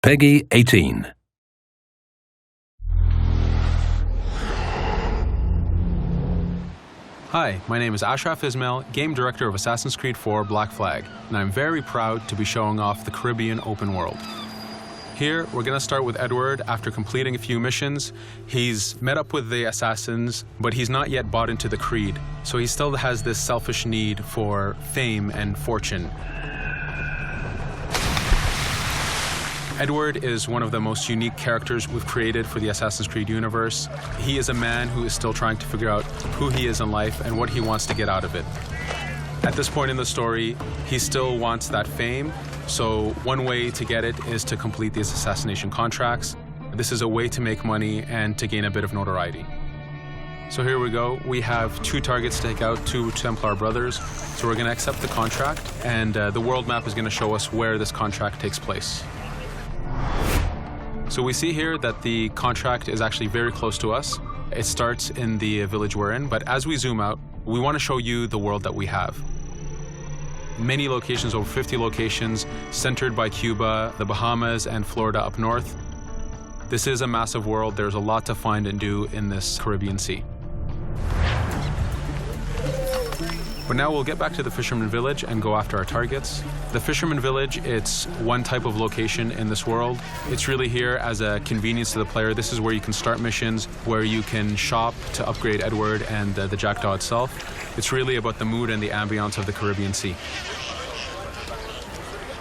Peggy 18. Hi, my name is Ashraf Ismail, Game Director of Assassin's Creed 4 Black Flag, and I'm very proud to be showing off the Caribbean open world. Here, we're going to start with Edward. After completing a few missions, he's met up with the assassins, but he's not yet bought into the creed, so he still has this selfish need for fame and fortune. Edward is one of the most unique characters we've created for the Assassin's Creed universe. He is a man who is still trying to figure out who he is in life and what he wants to get out of it. At this point in the story, he still wants that fame, so one way to get it is to complete these assassination contracts. This is a way to make money and to gain a bit of notoriety. So here we go. We have 2 targets to take out, 2 Templar brothers. So we're going to accept the contract, and the world map is going to show us where this contract takes place. So we see here that the contract is actually very close to us. It starts in the village we're in, but as we zoom out, we want to show you the world that we have. Many locations, over 50 locations, centered by Cuba, the Bahamas, and Florida up north. This is a massive world. There's a lot to find and do in this Caribbean Sea. But now we'll get back to the Fisherman Village and go after our targets. The Fisherman Village, it's one type of location in this world. It's really here as a convenience to the player. This is where you can start missions, where you can shop to upgrade Edward and the Jackdaw itself. It's really about the mood and the ambiance of the Caribbean Sea.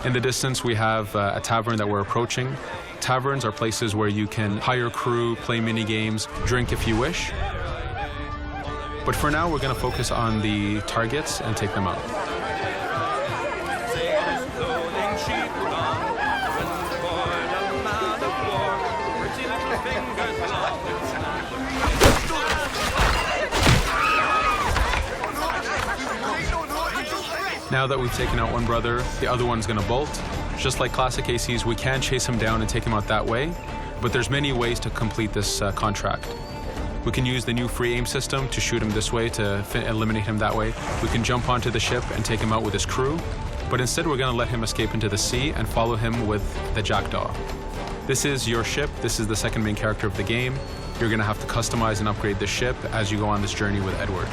In the distance, we have a tavern that we're approaching. Taverns are places where you can hire crew, play mini games, drink if you wish. But for now, we're going to focus on the targets and take them out. Now that we've taken out one brother, the other one's going to bolt. Just like classic ACs, we can chase him down and take him out that way, but there's many ways to complete this contract. We can use the new free aim system to shoot him this way, to eliminate him that way. We can jump onto the ship and take him out with his crew, but instead we're going to let him escape into the sea and follow him with the Jackdaw. This is your ship. This is the second main character of the game. You're going to have to customize and upgrade the ship as you go on this journey with Edward.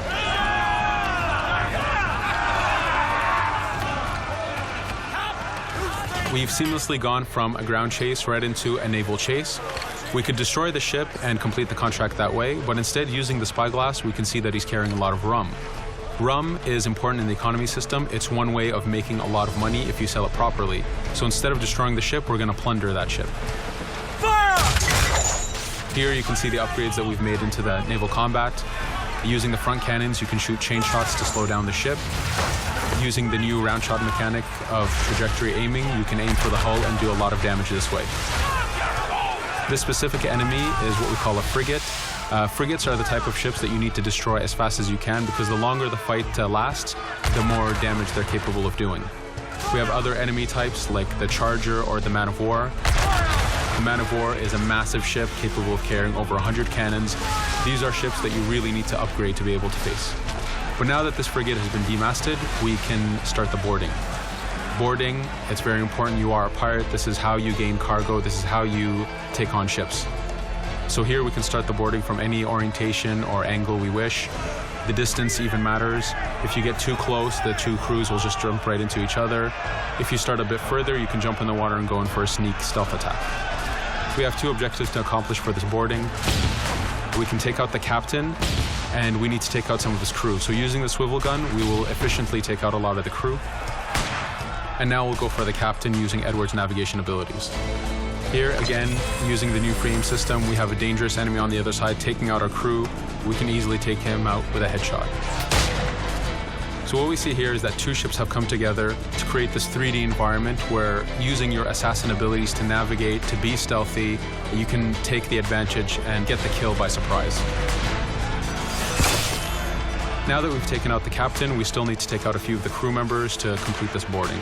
We've seamlessly gone from a ground chase right into a naval chase. We could destroy the ship and complete the contract that way, but instead, using the spyglass, we can see that he's carrying a lot of rum. Rum is important in the economy system. It's one way of making a lot of money if you sell it properly. So instead of destroying the ship, we're going to plunder that ship. Fire! Here you can see the upgrades that we've made into the naval combat. Using the front cannons, you can shoot chain shots to slow down the ship. Using the new round shot mechanic of trajectory aiming, you can aim for the hull and do a lot of damage this way. This specific enemy is what we call a frigate. Frigates are the type of ships that you need to destroy as fast as you can, because the longer the fight lasts, the more damage they're capable of doing. We have other enemy types like the Charger or the Man of War. The Man of War is a massive ship capable of carrying over 100 cannons. These are ships that you really need to upgrade to be able to face. But now that this frigate has been demasted, we can start the boarding. Boarding, it's very important. You are a pirate. This is how you gain cargo. This is how you take on ships. So here we can start the boarding from any orientation or angle we wish. The distance even matters. If you get too close, the 2 crews will just jump right into each other. If you start a bit further, you can jump in the water and go in for a sneak stealth attack. We have 2 objectives to accomplish for this boarding. We can take out the captain, and we need to take out some of his crew. So using the swivel gun, we will efficiently take out a lot of the crew. And now we'll go for the captain using Edward's navigation abilities. Here, again, using the new free aim system, we have a dangerous enemy on the other side taking out our crew. We can easily take him out with a headshot. So what we see here is that 2 ships have come together to create this 3D environment where, using your assassin abilities to navigate, to be stealthy, you can take the advantage and get the kill by surprise. Now that we've taken out the captain, we still need to take out a few of the crew members to complete this boarding.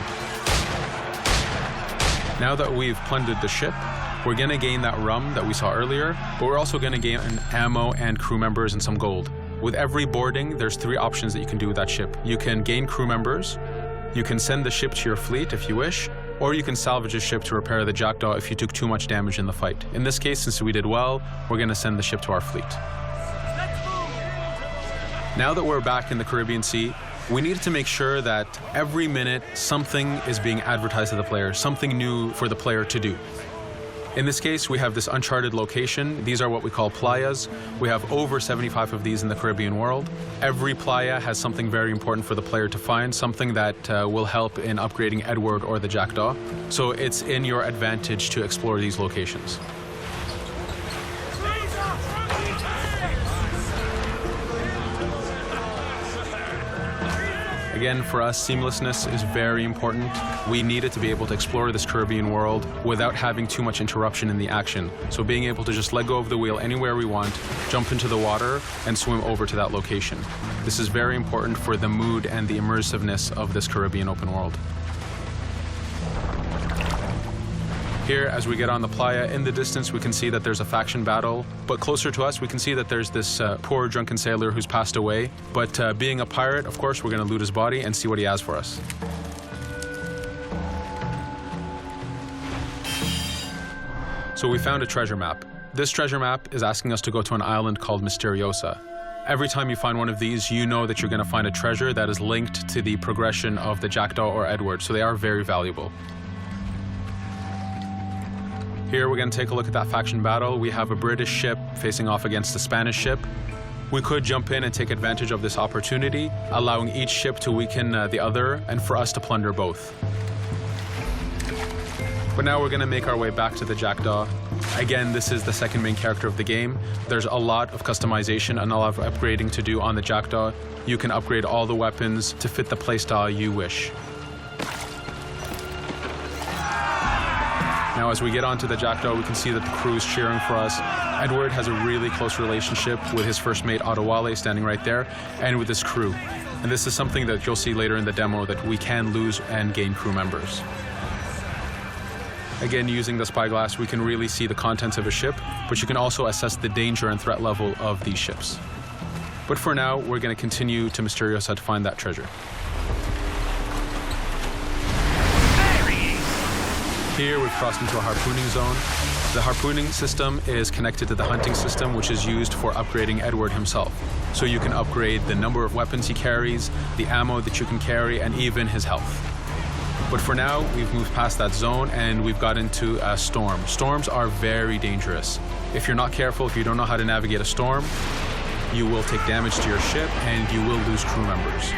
Now that we've plundered the ship, we're going to gain that rum that we saw earlier, but we're also going to gain ammo and crew members and some gold. With every boarding, there's 3 options that you can do with that ship. You can gain crew members, you can send the ship to your fleet if you wish, or you can salvage a ship to repair the jackdaw if you took too much damage in the fight. In this case, since we did well, we're going to send the ship to our fleet. Now that we're back in the Caribbean Sea, we needed to make sure that every minute something is being advertised to the player, something new for the player to do. In this case, we have this uncharted location. These are what we call playas. We have over 75 of these in the Caribbean world. Every playa has something very important for the player to find, something that will help in upgrading Edward or the jackdaw. So it's in your advantage to explore these locations. Again, for us, seamlessness is very important. We needed to be able to explore this Caribbean world without having too much interruption in the action. So being able to just let go of the wheel anywhere we want, jump into the water, and swim over to that location. This is very important for the mood and the immersiveness of this Caribbean open world. Here, as we get on the playa, in the distance we can see that there's a faction battle, but closer to us we can see that there's this poor drunken sailor who's passed away. But being a pirate, of course, we're going to loot his body and see what he has for us. So we found a treasure map. This treasure map is asking us to go to an island called Misteriosa. Every time you find one of these, you know that you're going to find a treasure that is linked to the progression of the jackdaw or Edward, so they are very valuable. Here we're going to take a look at that faction battle. We have a British ship facing off against a Spanish ship. We could jump in and take advantage of this opportunity, allowing each ship to weaken the other and for us to plunder both. But now we're going to make our way back to the jackdaw. Again, this is the second main character of the game. There's a lot of customization and a lot of upgrading to do on the jackdaw. You can upgrade all the weapons to fit the playstyle you wish. Now, as we get onto the jackdaw, we can see that the crew is cheering for us. Edward has a really close relationship with his first mate, Adewale, standing right there, and with his crew. And this is something that you'll see later in the demo, that we can lose and gain crew members. Again, using the spyglass, we can really see the contents of a ship, but you can also assess the danger and threat level of these ships. But for now, we're going to continue to Misteriosa to find that treasure. Here we've crossed into a harpooning zone. The harpooning system is connected to the hunting system, which is used for upgrading Edward himself. So you can upgrade the number of weapons he carries, the ammo that you can carry, and even his health. But for now, we've moved past that zone and we've got into a storm. Storms are very dangerous. If you're not careful, if you don't know how to navigate a storm, you will take damage to your ship and you will lose crew members.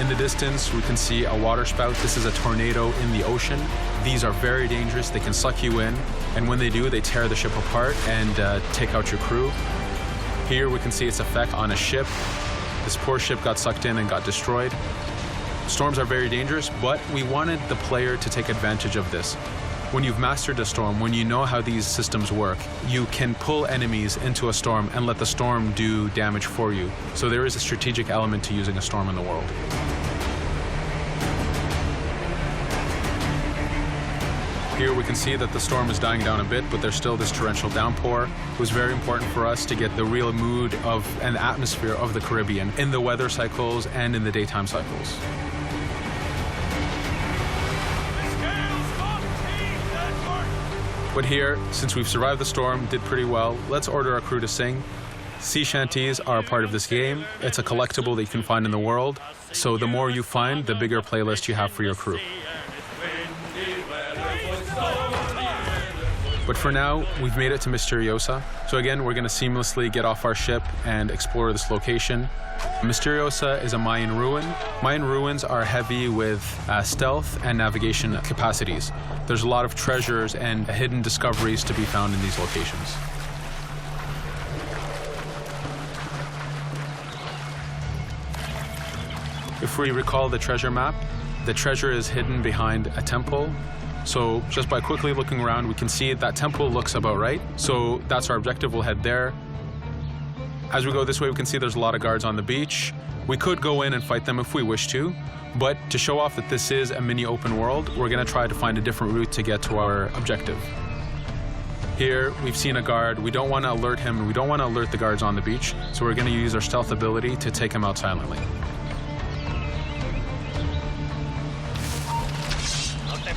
In the distance, we can see a water spout. This is a tornado in the ocean. These are very dangerous. They can suck you in, and when they do, they tear the ship apart and take out your crew. Here we can see its effect on a ship. This poor ship got sucked in and got destroyed. Storms are very dangerous, but we wanted the player to take advantage of this. When you've mastered a storm, when you know how these systems work, you can pull enemies into a storm and let the storm do damage for you. So there is a strategic element to using a storm in the world. Here we can see that the storm is dying down a bit, but there's still this torrential downpour. It was very important for us to get the real mood of and atmosphere of the Caribbean in the weather cycles and in the daytime cycles. But here, since we've survived the storm, did pretty well, let's order our crew to sing. Sea shanties are a part of this game. It's a collectible that you can find in the world. So the more you find, the bigger playlist you have for your crew. But for now, we've made it to Misteriosa. So again, we're going to seamlessly get off our ship and explore this location. Misteriosa is a Mayan ruin. Mayan ruins are heavy with stealth and navigation capacities. There's a lot of treasures and hidden discoveries to be found in these locations. If we recall the treasure map, the treasure is hidden behind a temple. So just by quickly looking around, we can see that temple looks about right. So that's our objective. We'll head there. As we go this way, we can see there's a lot of guards on the beach. We could go in and fight them if we wish to, but to show off that this is a mini open world, we're going to try to find a different route to get to our objective. Here, we've seen a guard. We don't want to alert him, and we don't want to alert the guards on the beach, so we're going to use our stealth ability to take him out silently. No te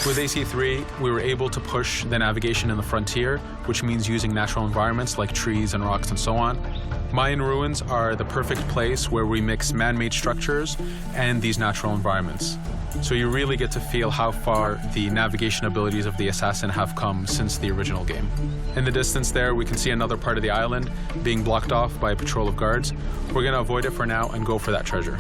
With AC3, we were able to push the navigation in the frontier, which means using natural environments like trees and rocks and so on. Mayan ruins are the perfect place where we mix man-made structures and these natural environments. So you really get to feel how far the navigation abilities of the assassin have come since the original game. In the distance there, we can see another part of the island being blocked off by a patrol of guards. We're going to avoid it for now and go for that treasure.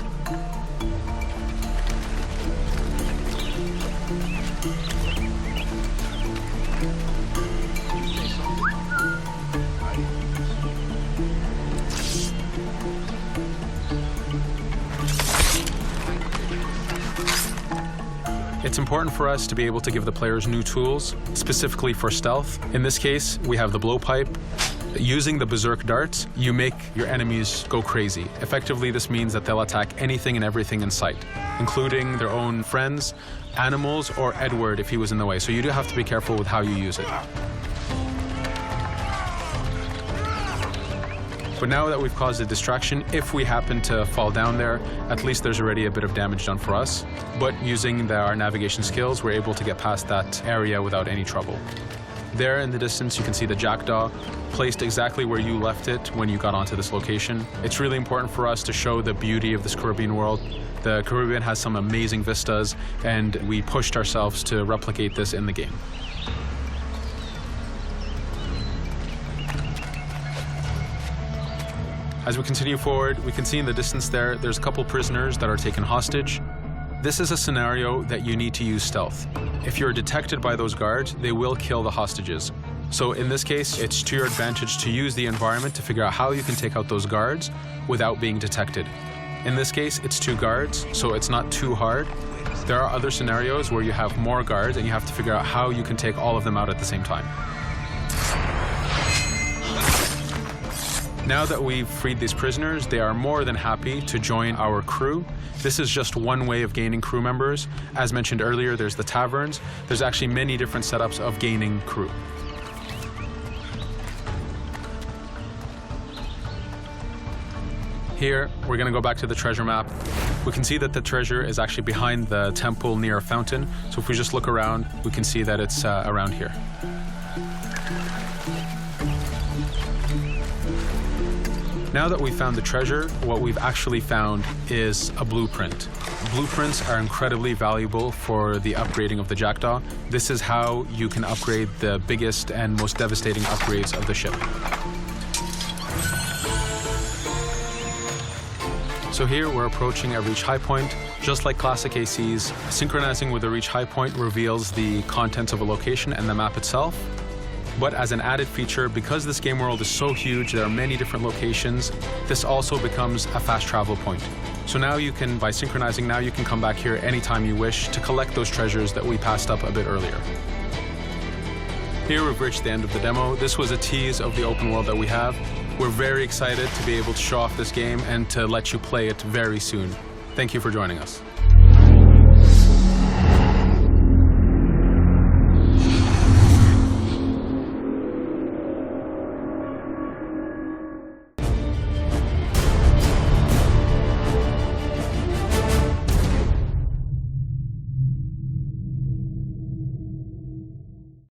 It's important for us to be able to give the players new tools, specifically for stealth. In this case, we have the blowpipe. Using the berserk darts, you make your enemies go crazy. Effectively, this means that they'll attack anything and everything in sight, including their own friends, animals, or Edward if he was in the way. So you do have to be careful with how you use it. But now that we've caused a distraction, if we happen to fall down there, at least there's already a bit of damage done for us. But using our navigation skills, we're able to get past that area without any trouble. There in the distance, you can see the jackdaw placed exactly where you left it when you got onto this location. It's really important for us to show the beauty of this Caribbean world. The Caribbean has some amazing vistas, and we pushed ourselves to replicate this in the game. As we continue forward, we can see in the distance there's a couple prisoners that are taken hostage. This is a scenario that you need to use stealth. If you're detected by those guards, they will kill the hostages. So in this case, it's to your advantage to use the environment to figure out how you can take out those guards without being detected. In this case, it's 2 guards, so it's not too hard. There are other scenarios where you have more guards and you have to figure out how you can take all of them out at the same time. Now that we've freed these prisoners, they are more than happy to join our crew. This is just one way of gaining crew members. As mentioned earlier, there's the taverns. There's actually many different setups of gaining crew. Here, we're going to go back to the treasure map. We can see that the treasure is actually behind the temple near a fountain. So if we just look around, we can see that it's around here. Now that we've found the treasure, what we've actually found is a blueprint. Blueprints are incredibly valuable for the upgrading of the jackdaw. This is how you can upgrade the biggest and most devastating upgrades of the ship. So here we're approaching a reach high point. Just like classic ACs, synchronizing with the reach high point reveals the contents of a location and the map itself. But as an added feature, because this game world is so huge, there are many different locations, this also becomes a fast travel point. So now you can, by synchronizing, now you can come back here anytime you wish to collect those treasures that we passed up a bit earlier. Here we've reached the end of the demo. This was a tease of the open world that we have. We're very excited to be able to show off this game and to let you play it very soon. Thank you for joining us.